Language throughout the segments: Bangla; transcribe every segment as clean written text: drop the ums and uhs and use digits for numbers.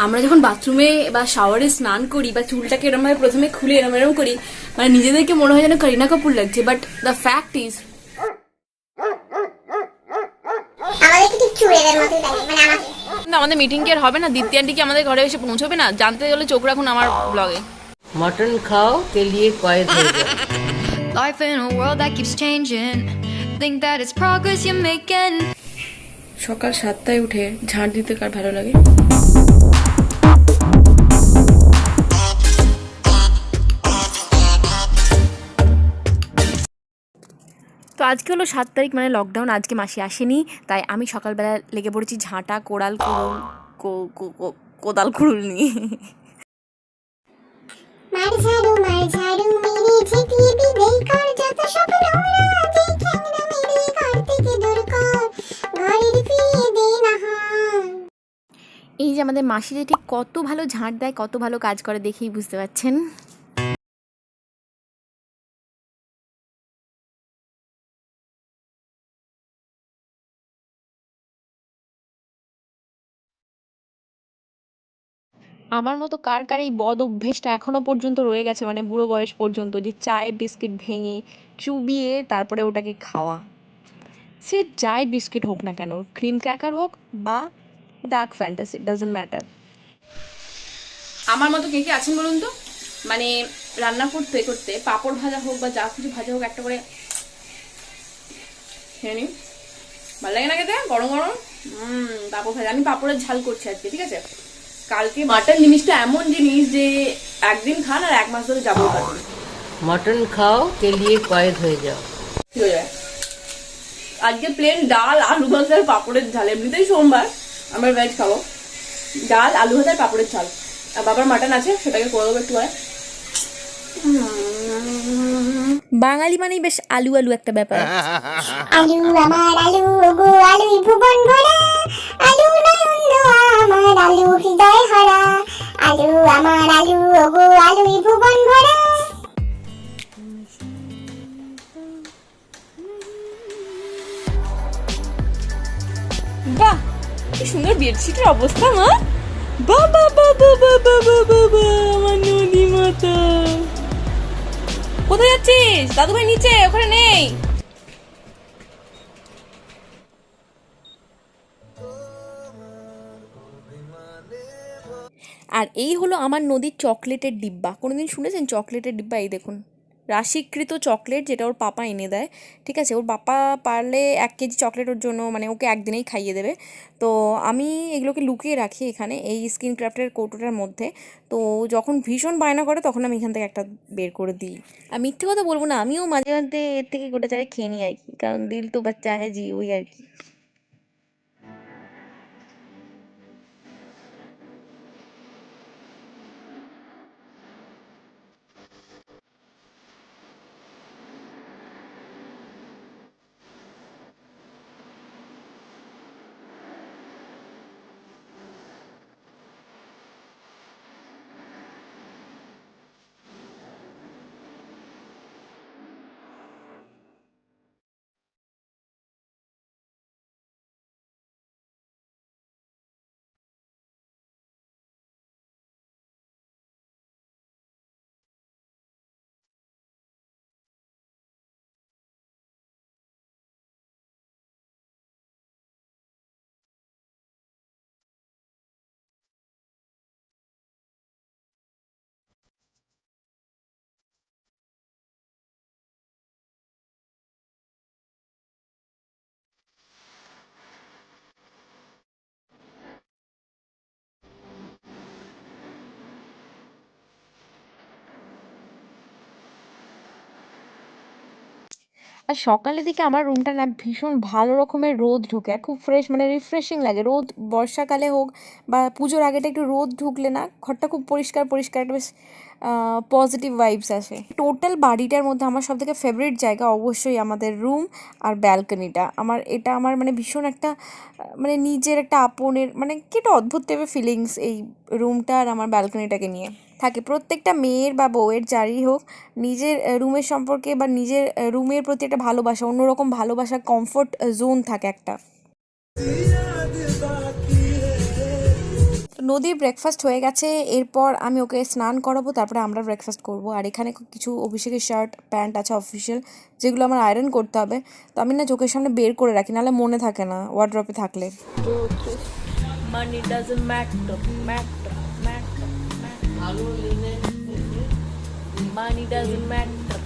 আমরা যখন বাথরুমে বা শাওয়ারে স্নান করি বা চুলটাকে এরকম ভাবে প্রথমে খুলে এরম এরম করি, মানে নিজেদেরকে মনে হয় যেন করিনা কাপুর লাগছে, বাট দ্য ফ্যাক্ট ইজ আমাদের মিটিং কি আর হবে না? দীপ্তি আন্টি কি আমাদের ঘরে এসে পৌঁছবে না? জানতে গেলে চোখ রাখুন আমার ব্লগে। मटन खाओ के लिए कैद हो जाओ। Life in a world that keeps changing. Think that it's progress you're making. সকাল 7টায় উঠে ঝাড় দিতে কার ভালো লাগে? তো আজকে হলো 7 তারিখ, মানে লকডাউন। আজকে মাসি আসেনি, তাই আমি সকালবেলা লেগে পড়েছি ঝাঁটা কোদাল কুড়ুল নিয়ে। এই যে আমাদের মাসি যে ঠিক কত ভালো ঝাঁট দেয়, কত ভালো কাজ করে দেখেই বুঝতে পারছেন। আমার মতো কার কার এই বদ অভ্যেসটা এখনো পর্যন্ত রয়ে গেছে, মানে বুড়ো বয়স পর্যন্ত, যে চায়ে বিস্কিট ভেঙে চুবিয়ে তারপরে ওটাকে খাওয়া। সে যাই বিস্কিট হোক না কেন, ক্রিম ক্র্যাকার হোক বা ডার্ক ফ্যান্টাসি, ডাজন্ট ম্যাটার। আমার মতো কে কে আছেন বলুন তো? মানে রান্না করতে করতে পাঁপড় ভাজা হোক বা যা কিছু ভাজা হোক একটা করে খেয়ে নিই, ভালো লাগে না খেতে? গরম গরম পাঁপড় ভাজা। আমি পাঁপড়ের ঝাল করছি আজকে, ঠিক আছে? কালকে মাটন জিনিসটা এমন জিনিস যে একদিন খান আর 1 মাস ধরে যাবো। मटन खाओ के लिए कैद हो जाओ। ঠিক হয়ে যায়। আজকে প্লেন ডাল, আলু ভাজা আর পাঁপড়ের ঝাল। এমনিতেই সোমবার, আমরা ভেজ খাবো। ডাল, আলু ভাজা আর পাঁপড়ের ঝাল। আর বাবার মাটন আছে, সেটাকে করে দেবো একটু। বাঙালি মানেই বেশ আলু আলু একটা ব্যাপার। আলু আমার আলু গো আলুই ভুবন ভরা, আলু নয়ন আমার আলু হৃদয় হরা, আলু আমার আলু গো আলুই ভুবন ভরা। বাহ, কি সুন্দর বেডশিটের অবস্থা মা। বাবা বাবা বাবা বাবা, আমার নদী মাতা। কোথায় যাচ্ছিস? দাদু ভাই নিচে, ওখানে নেই। আর এই হলো আমার নদীর চকলেটের ডিব্বা। কোনোদিন শুনেছেন চকলেটের ডিব্বা? এই দেখুন, রাশিকৃত চকলেট, যেটা ওর পাপা এনে দেয়। ঠিক আছে, ওর পাপা পারলে 1 কেজি চকলেট ওর জন্য, মানে ওকে একদিনেই খাইয়ে দেবে। তো আমি এগুলোকে লুকিয়ে রাখি এখানে এই স্কিন ক্রাফটের কৌটোটার মধ্যে। তো যখন ভীষণ বায়না করে তখন আমি এখান থেকে একটা বের করে দিই। আর মিথ্যে কথা বলবো না, আমিও মাঝে মধ্যে এর থেকে গোটা চারে খেয়ে নিই আর কি, কারণ দিল তো বাচ্চা হ্যাঁ জি, ওই আর কি। আর সকালের দিকে আমার রুমটা না ভীষণ ভালো রকমের রোদ ঢোকে, আর খুব ফ্রেশ, মানে রিফ্রেশিং লাগে। রোদ বর্ষাকালে হোক বা পুজোর আগেটা একটু রোদ ঢুকলে না ঘরটা খুব পরিষ্কার পরিষ্কার, একটা বেশ পজিটিভ ভাইবস আসে। টোটাল বাড়িটার মধ্যে আমার সব থেকে ফেভারিট জায়গা অবশ্যই আমাদের রুম আর ব্যালকনিটা। এটা আমার মানে ভীষণ একটা মানে নিজের একটা আপনের, মানে কি একটা অদ্ভুত টাইপের ফিলিংস এই রুমটা আর আমার ব্যালকনিটাকে নিয়ে থাকে। প্রত্যেকটা মেয়ের বা বউয়ের যারই হোক, নিজের রুমের সম্পর্কে বা নিজের রুমের প্রতি একটা ভালোবাসা, অন্যরকম ভালোবাসা, কমফোর্ট জোন থাকে একটা। নদীর ব্রেকফাস্ট হয়ে গেছে, এরপর আমি ওকে স্নান করাবো, তারপরে আমরা ব্রেকফাস্ট করব। আর এখানে কিছু অভিষেকের শার্ট প্যান্ট আছে অফিসিয়াল, যেগুলো আমার আয়রন করতে হবে। তো আমি না চোখের সামনে বের করে রাখি, নাহলে মনে থাকে না ওয়ার্ড্রপে থাকলে। Money doesn't matter. ভালো লিনেন Money doesn't matter.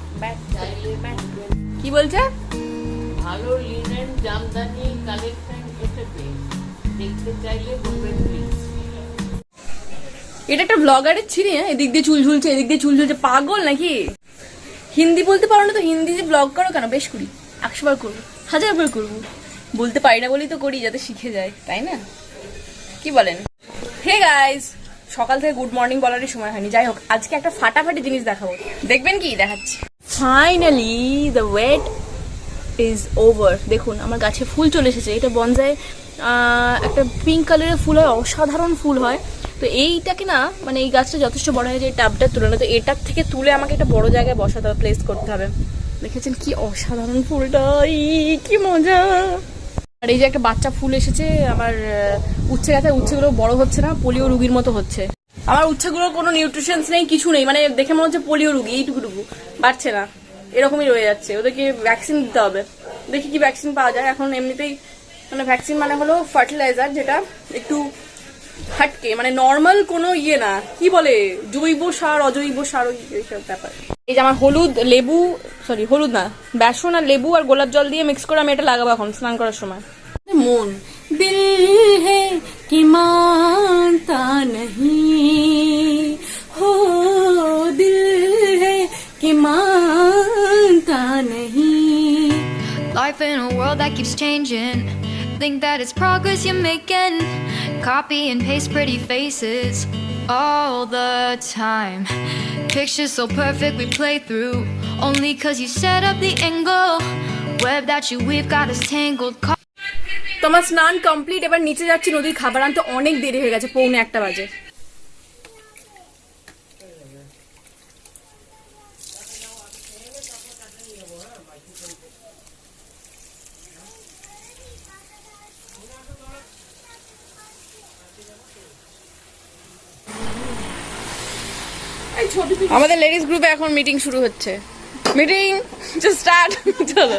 কি বলছে? ভালো লিনেন জামদানি কালেকশন এসেছে, দেখতে চাইলে বলবেন প্লিজ। এটা একটা ব্লগারের ছিরি, হ্যাঁ? এদিক দিয়ে চুল ঝুলছে, এদিক দিয়ে চুল ঝুলছে, পাগল নাকি? হিন্দি বলতে পারো না তো হিন্দি যে ব্লগ করো কেন? বেশ করি, 100 বার করবো, 1000 বার করবো। বলতে পারি না বলেই তো করি, যাতে শিখে যায়, তাই না? কি বলেন? হে গাইস, সকাল থেকে গুড মর্নিং বলারই সময় হয়নি। যাই হোক, আজকে একটা ফাটাফাটি জিনিস দেখাবো, দেখবেন কি দেখাচ্ছি। Finally the wait is over. দেখুন আমার গাছে ফুল চলে এসেছে। এটা বনসাই একটা পিঙ্ক কালারের ফুল হয়, অসাধারণ ফুল হয়। তো এইটাকে না, মানে এই গাছটা যথেষ্ট বড় হয়েছে এই টাবটার তুলনায়। তো এটার থেকে তুলে আমাকে একটা বড় জায়গায় বসাতে হবে, প্লেস করতে হবে। দেখেছেন কি অসাধারণ ফুলটা, কি মজা। আর এই যে একটা বাচ্চা ফুল এসেছে আমার উচ্ছে গাছে, উচ্ছেগুলো বড় হচ্ছে না, পোলিও রুগীর মতো হচ্ছে। আমার উচ্ছেগুলোর কোনো নিউট্রিশনস নেই, কিছু নেই, মানে দেখে মনে হচ্ছে পোলিও রুগী, এইটুকুটুকু বাড়ছে না, এরকমই রয়ে যাচ্ছে। ওদেরকে ভ্যাকসিন দিতে হবে, দেখি কি ভ্যাকসিন পাওয়া যায়। এখন এমনিতেই মানে ভ্যাকসিন মানে হলো ফার্টিলাইজার, যেটা একটু হাটকে, মানে নর্মাল কোনো ইয়ে না, কি বলে জৈব সার অজৈব সার, এইসব ব্যাপার। এই যে আমার হলুদ লেবু, সরি হলুদ না, বেসন আর লেবু আর গোলাপ জল দিয়ে মিক্স করে আমি এটা লাগাবো এখন স্নান করার সময়। মন দিল হে কি মানতা नहीं हो, दिल है कि मानता नहीं। Life in a world that keeps changing. Think that it's progress you're making. Copy and paste pretty faces all the time. Pictures so perfect we play through. Only cause you set up the angle. Web that you weave got us tangled. তোমার স্নান কমপ্লিট, এবার নিচে যাচ্ছি নদীর খাবার আনতে। অনেক দেরি হয়ে গেছে, 1:45 বাজে। আমাদের লেডিস গ্রুপে এখন মিটিং শুরু হচ্ছে, মিটিং স্টার্ট। চলো।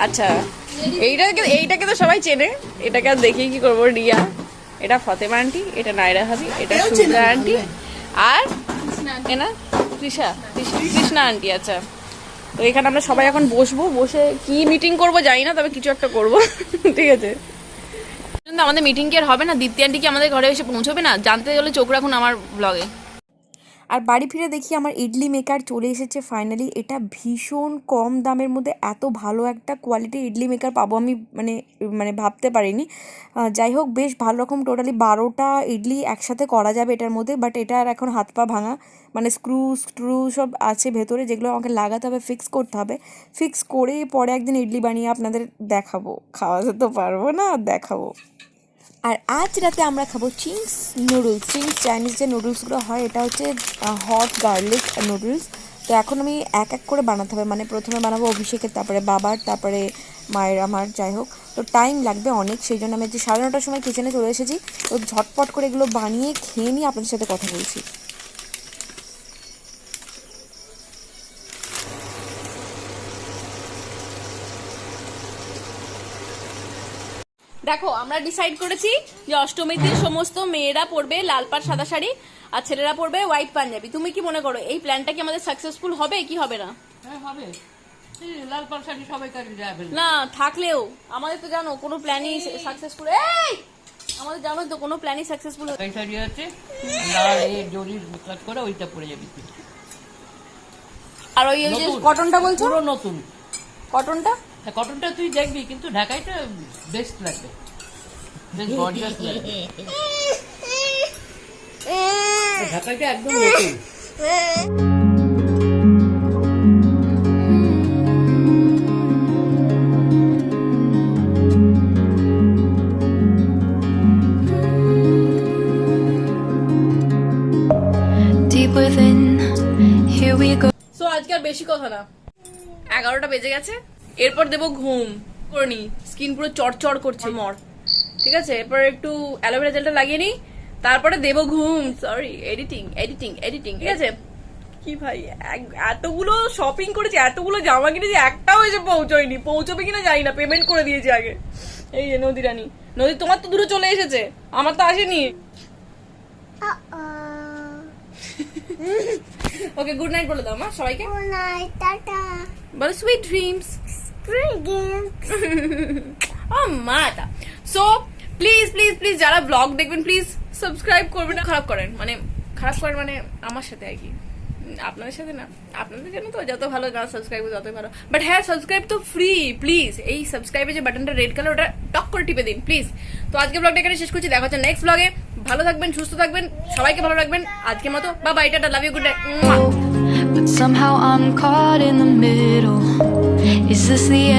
আচ্ছা, এইটাকে তো সবাই চেনে, এটাকে আর দেখিয়ে কি করবো। রিয়া, এটা ফতেমা আন্টি, এটা নাইরা ভাবি, এটা সুজা আন্টি, আর এনা কৃষ্ণা আন্টি। আচ্ছা, তো এখানে আমরা সবাই এখন বসবো, বসে কি মিটিং করবো জানি না, তবে কিছু একটা করবো। ঠিক আছে, আমাদের মিটিং কি আর হবে না? দীপ্তি আন্টি কি আমাদের ঘরে এসে পৌঁছবে না? জানতে গেলে চোখ রাখুন আমার ব্লগে। আর বাড়ি ফিরে দেখি আমার ইডলি মেকার চলে এসেছে ফাইনালি। এটা ভীষণ কম দামের মধ্যে এত ভালো একটা কোয়ালিটির ইডলি মেকার পাবো আমি মানে ভাবতে পারিনি। যাই হোক, বেশ ভালো রকম টোটালি 12টা ইডলি একসাথে করা যাবে এটার মধ্যে। বাট এটার এখন হাত পা ভাঙা, মানে স্ক্রু সব আছে ভেতরে, যেগুলো আমাকে লাগাতে হবে, ফিক্স করতে হবে। ফিক্স করে পরে একদিন ইডলি বানিয়ে আপনাদের দেখাবো, খাওয়াতে তো পারবো না, দেখাবো। আর আজ রাতে আমরা খাবো চিংস নুডলস। চিংস চাইনিজ যে নুডলসগুলো হয়, এটা হচ্ছে হট গার্লিক নুডলস। তো এখন আমি এক এক করে বানাতে হবে, মানে প্রথমে বানাবো অভিষেকের, তারপরে বাবার, তারপরে মায়ের, আমার। যাই হোক, তো টাইম লাগবে অনেক, সেই জন্য আমি যে 9:30টার সময় কিচেনে চলে এসেছি। তো ঝটপট করে এগুলো বানিয়ে খেয়ে নিয়ে আপনাদের সাথে কথা বলছি। দেখো, আমরা ডিসাইড করেছি যে অষ্টমীর দিন সমস্ত মেয়েরা পরবে লাল পাড় সাদা শাড়ি, আর ছেলেরা পরবে হোয়াইট পাঞ্জাবি। তুমি কি মনে করো এই প্ল্যানটা কি আমাদের সাকসেসফুল হবে কি হবে না? হ্যাঁ হবে, লাল পাড় শাড়ি সবাই কাছে যাবে না থাকলেও আমাদের তো জানো কোনো প্ল্যানই সাকসেসফুল, আমাদের জানো তো কোনো প্ল্যানই সাকসেসফুল এই শাড়ি আছে লাল এই জরির কাজ করে, ওইটা পরে যাবি তুই। আর ওই যে কটনটা বলছো, পুরো নতুন কটনটা, কটনটা তুই দেখবি, কিন্তু ঢাকাইটা বেস্ট লাগবে, বেশ গর্জিয়াস লাগবে। ঢাকাইটা একদম নতুন। Deep within, here we go. So আজকে আর বেশি কথা না, 11টা বেজে গেছে। এরপর দেবো ঘুম করে নি, স্কিন পুরো চড়চড় করছে মর। ঠিক আছে, এরপর একটু অ্যালোভেরা জেলটা লাগিয়ে নিই, তারপরে দেব ঘুম, সরি, এডিটিং, ঠিক আছে? কি ভাই, এতগুলো শপিং করেছি, এতগুলো জামা কিনেছি, একটাও এসে পৌঁছয়নি। পৌঁছবে কিনা জানি না, পেমেন্ট করে দিয়েছি আগে। এই যে নদী রানী, নদী তোমার তো দূরে চলে এসেছে, আমার তো আসেনি। ওকে, গুড নাইট বলে দাও মা সবাইকে। গুড নাইট, টাটা, বলো সুইট ড্রিমস। ও মাটা। সো প্লিজ প্লিজ প্লিজ যারা ব্লগ দেখবেন প্লিজ সাবস্ক্রাইব করবেন না। খারাপ করেন মানে আমার সাথে আর কি, আপনাদের সাথে না, আপনাদের জন্য তো যত ভালো যারা সাবস্ক্রাইব করে ততই ভালো। বাট হ্যাঁ, সাবস্ক্রাইব তো ফ্রি। প্লিজ এই সাবস্ক্রাইবে যে বাটনটা রেড কালার, ওটা টক করে টিপে দিন প্লিজ। তো আজকে ব্লগটা এখানে শেষ করছি, দেখা হচ্ছে নেক্সট ব্লগে। ভালো থাকবেন, সুস্থ থাকবেন, সবাইকে ভালো রাখবেন। আজকের মতো bye bye, tata, love you, good night. But somehow I'm caught in the middle. Is this the end?